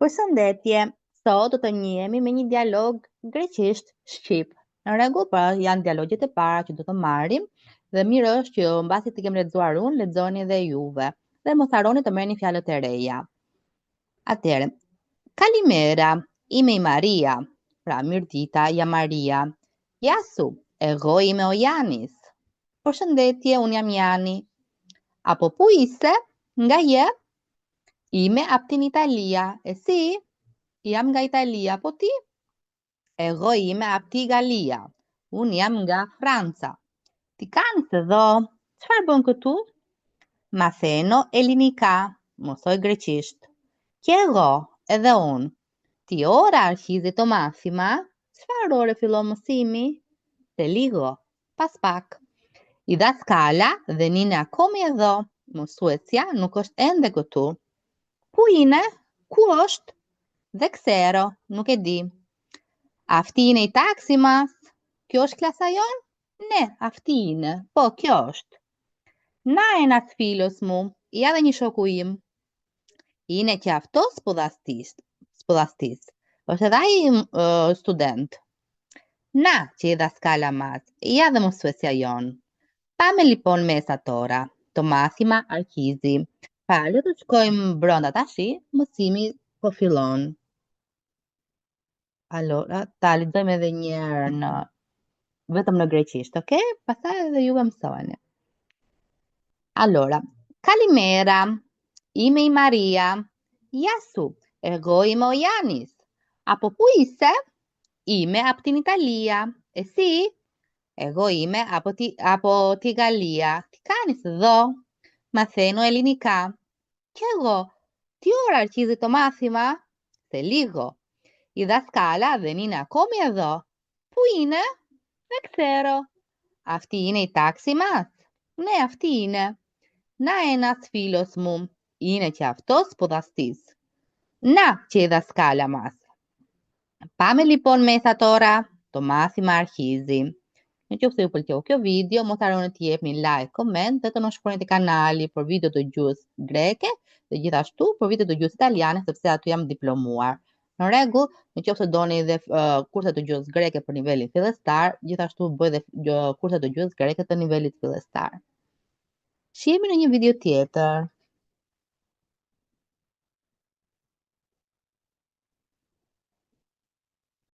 Përshëndetje, sot do të njihemi me një dialog greqisht-shqip. Në rregull, pra janë dialogjet e para që do të marrim dhe mirë është që mbasi të kem lexuar unë, lexoni edhe juve. Dhe mos harroni të merrni fjalët e reja. Atëherë, Kalimera, είμαι η Μαρία. Pra mirëdita, jam Maria. Gja su, εγώ είμαι ο Γιάννης. Përshëndetje, unë jam Jani. Apo pu ise, nga je? Είμαι από την Ιταλία. Εσύ? Jam nga Italia, po ti? Εγώ είμαι από τη Γαλλία. Unë jam nga Franca. Τι κάνεις εδώ? Çfarë bën këtu? Μαθαίνω ελληνικά. Mësoj greqisht. Και εγώ, edhe unë. Τι ώρα αρχίζει το μάθημα? Çfarë ore fillon mësimi? Se λίγο. Pas pak. Η δασκάλα δεν είναι ακόμη εδώ. Mësuesja nuk është ende këtu. Πού είναι? Ku është? Δεν ξέρω, nuk e di. Αυτή είναι η τάξη μας. Kjo është klasa jon? Ne, αυτή είναι. Po, kjo është. Na ένας φίλος μου. Ja dhe një shoku im. Είναι και αυτός σπουδαστής. Është edhe ai student. Να, και η δασκάλα μας. Ja dhe mësuesja jon. Πάμε λοιπόν μέσα τώρα. Το μάθημα αρχίζει. Pra, le të shkojmë brenda tashi, mësimi po fillon. Allora, ta lexojmë edhe një herë vetëm në greqisht, okay? Pastaj edhe juve mësoni. Allora, Kalimera, είμαι η Μαρία. Γεια σου, εγώ είμαι ο Γιάννης. Από πού είσαι? Είμαι από την Ιταλία. Εσύ? Εγώ είμαι από τη Γαλλία. Τι κάνεις εδώ? Μαθαίνω ελληνικά. Κι εγώ. Τι ώρα αρχίζει το μάθημα? Σε λίγο. Η δασκάλα δεν είναι ακόμη εδώ. Πού είναι? Δεν ξέρω. Αυτή είναι η τάξη μας? Ναι, αυτή είναι. Να ένας φίλος μου. Είναι και αυτός σπουδαστής. Να και η δασκάλα μας. Πάμε λοιπόν μέσα τώρα. Το μάθημα αρχίζει. Nëse ju pëlqeu kjo video, mos harroni të jepni like, comment dhe të na shkruani te kanali për video të gjuhës greke dhe gjithashtu për video të gjuhës italiane sepse aty jam diplomuar. Në rregull, nëse doni edhe kurse të gjuhës greke për nivelin fillestar, gjithashtu bëj edhe kurse të gjuhës greke të nivelit fillestar. Shihemi në një video tjetër.